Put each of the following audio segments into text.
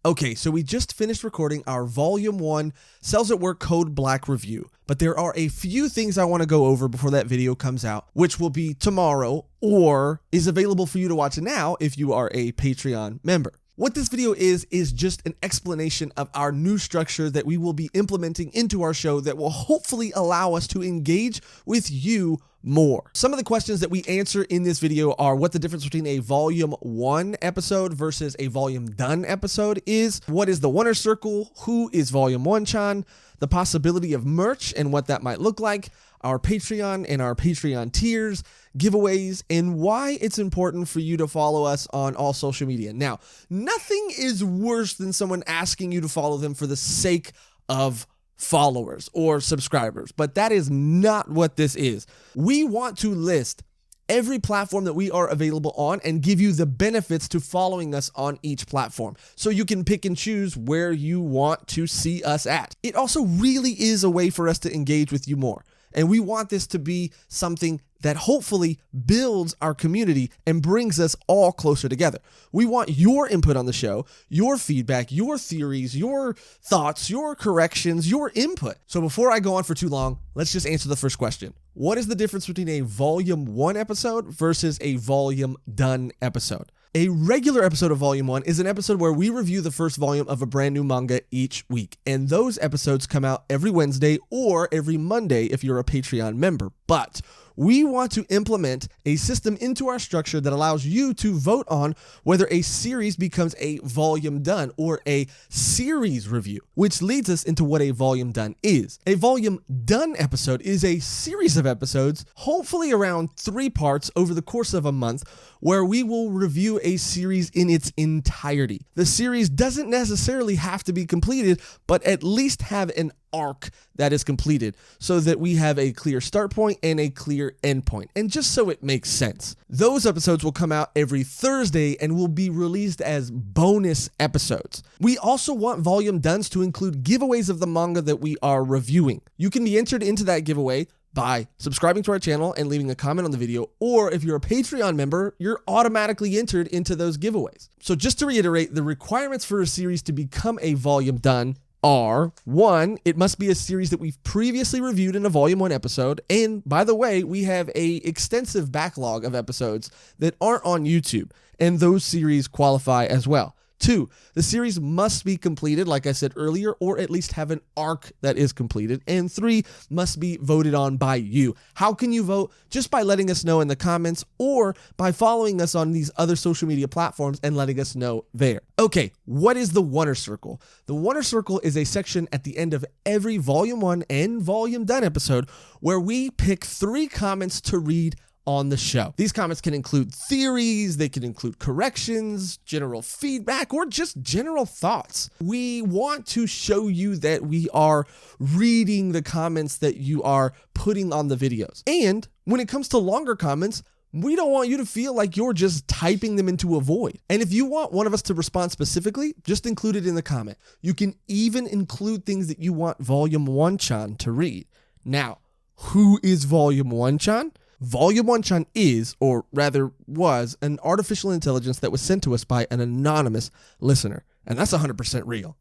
Okay, so we just finished recording our Volume 1 Cells at Work Code Black review, but there are a few things I want to go over before that video comes out, which will be tomorrow or is available for you to watch now if you are a Patreon member. What this video is just an explanation of our new structure that we will be implementing into our show that will hopefully allow us to engage with you more. Some of the questions that we answer in this video are what the difference between a Volume 1 episode versus a Volume Done episode is, what is the Wonder Circle, who is Volume 1-chan, the possibility of merch and what that might look like, our Patreon and our Patreon tiers, giveaways, and why it's important for you to follow us on all social media. Now, nothing is worse than someone asking you to follow them for the sake of followers or subscribers, but that is not what this is. We want to list every platform that we are available on and give you the benefits to following us on each platform, so you can pick and choose where you want to see us at. It also really is a way for us to engage with you more. And we want this to be something that hopefully builds our community and brings us all closer together. We want your input on the show, your feedback, your theories, your thoughts, your corrections, your input. So before I go on for too long, let's just answer the first question. What is the difference between a Volume 1 episode versus a Volume Done episode? A regular episode of Volume 1 is an episode where we review the first volume of a brand new manga each week, and those episodes come out every Wednesday or every Monday if you're a Patreon member. But we want to implement a system into our structure that allows you to vote on whether a series becomes a Volume Done or a series review, which leads us into what a Volume Done is. A Volume Done episode is a series of episodes, hopefully around 3 parts over the course of a month, where we will review a series in its entirety. The series doesn't necessarily have to be completed, but at least have an arc that is completed so that we have a clear start point and a clear end point, and just so it makes sense. Those episodes will come out every Thursday and will be released as bonus episodes. We also want Volume Dones to include giveaways of the manga that we are reviewing. You can be entered into that giveaway by subscribing to our channel and leaving a comment on the video, or if you're a Patreon member, you're automatically entered into those giveaways. So just to reiterate, the requirements for a series to become a Volume Done are: 1, it must be a series that we've previously reviewed in a Volume 1 episode, and by the way, we have a extensive backlog of episodes that aren't on YouTube, and those series qualify as well. 2, the series must be completed, like I said earlier, or at least have an arc that is completed. And 3, must be voted on by you. How can you vote? Just by letting us know in the comments or by following us on these other social media platforms and letting us know there. Okay, what is the Wonder Circle? The Wonder Circle is a section at the end of every Volume 1 and Volume Done episode where we pick 3 comments to read on the show. These comments can include theories, they can include corrections, general feedback, or just general thoughts. We want to show you that we are reading the comments that you are putting on the videos. And when it comes to longer comments, we don't want you to feel like you're just typing them into a void. And if you want one of us to respond specifically, just include it in the comment. You can even include things that you want Volume 1-chan to read. Now, who is Volume 1-chan? Volume 1-chan is, or rather was, an artificial intelligence that was sent to us by an anonymous listener, and that's 100% real.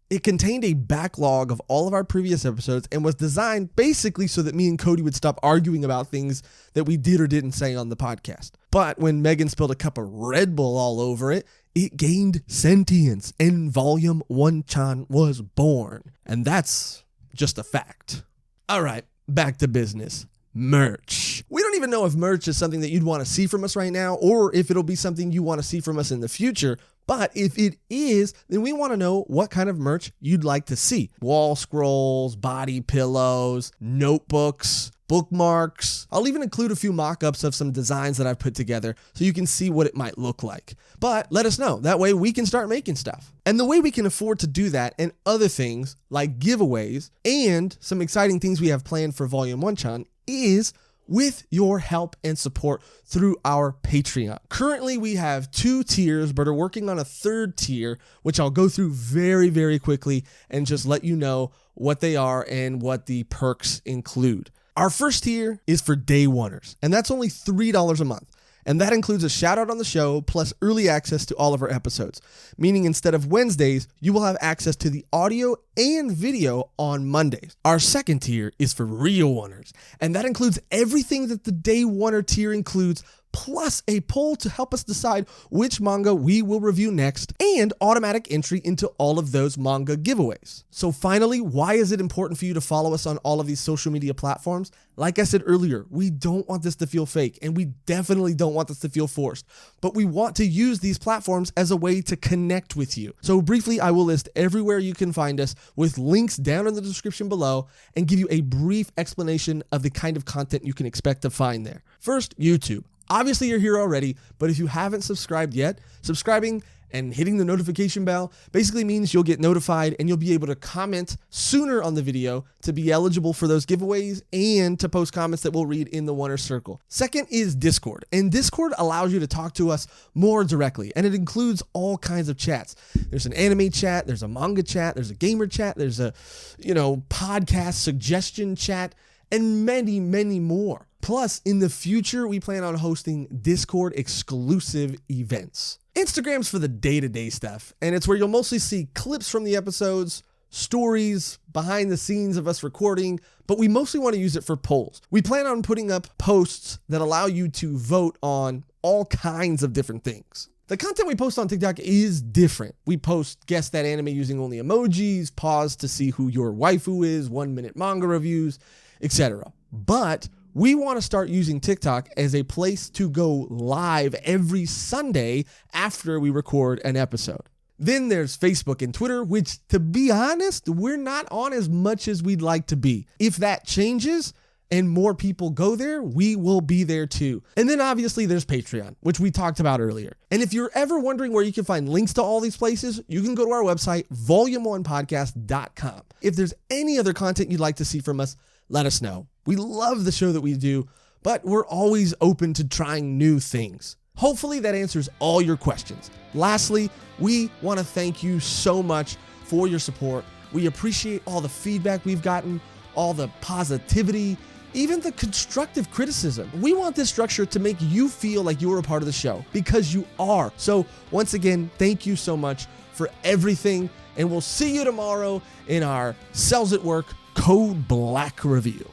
It contained a backlog of all of our previous episodes and was designed basically so that me and Cody would stop arguing about things that we did or didn't say on the podcast. But when Megan spilled a cup of Red Bull all over it, it gained sentience, and Volume 1-chan was born. And that's just a fact. All right, back to business. Merch. We don't even know if merch is something that you'd want to see from us right now, or if it'll be something you want to see from us in the future. But if it is, then we want to know what kind of merch you'd like to see. Wall scrolls, body pillows, notebooks, bookmarks. I'll even include a few mock-ups of some designs that I've put together so you can see what it might look like. But let us know. That way we can start making stuff. And the way we can afford to do that and other things like giveaways and some exciting things we have planned for Volume 1-chan is with your help and support through our Patreon. Currently, we have 2 tiers, but are working on a 3rd tier, which I'll go through very, very quickly and just let you know what they are and what the perks include. Our first tier is for day oneers, and that's only $3 a month. And that includes a shout out on the show plus early access to all of our episodes, meaning instead of Wednesdays, you will have access to the audio and video on Mondays. Our second tier is for real oneers, and that includes everything that the day oneer tier includes, plus a poll to help us decide which manga we will review next, and automatic entry into all of those manga giveaways. So finally, why is it important for you to follow us on all of these social media platforms? Like I said earlier, we don't want this to feel fake, and we definitely don't want this to feel forced, but we want to use these platforms as a way to connect with you. So briefly, I will list everywhere you can find us with links down in the description below and give you a brief explanation of the kind of content you can expect to find there. First, YouTube. Obviously, you're here already, but if you haven't subscribed yet, subscribing and hitting the notification bell basically means you'll get notified and you'll be able to comment sooner on the video to be eligible for those giveaways and to post comments that we'll read in the Oneer Circle. Second is Discord, and Discord allows you to talk to us more directly, and it includes all kinds of chats. There's an anime chat, there's a manga chat, there's a gamer chat, there's a, podcast suggestion chat, and many, many more. Plus, in the future, we plan on hosting Discord exclusive events. Instagram's for the day-to-day stuff, and it's where you'll mostly see clips from the episodes, stories, behind the scenes of us recording, but we mostly want to use it for polls. We plan on putting up posts that allow you to vote on all kinds of different things. The content we post on TikTok is different. We post guess that anime using only emojis, pause to see who your waifu is, 1-minute manga reviews, etc. But we want to start using TikTok as a place to go live every Sunday after we record an episode. Then there's Facebook and Twitter, which, to be honest, we're not on as much as we'd like to be. If that changes and more people go there, we will be there too. And then obviously there's Patreon, which we talked about earlier. And if you're ever wondering where you can find links to all these places, you can go to our website, volume1podcast.com. If there's any other content you'd like to see from us, let us know. We love the show that we do, but we're always open to trying new things. Hopefully that answers all your questions. Lastly, we want to thank you so much for your support. We appreciate all the feedback we've gotten, all the positivity, even the constructive criticism. We want this structure to make you feel like you're a part of the show, because you are. So once again, thank you so much for everything, and we'll see you tomorrow in our Cells at Work Code Black review.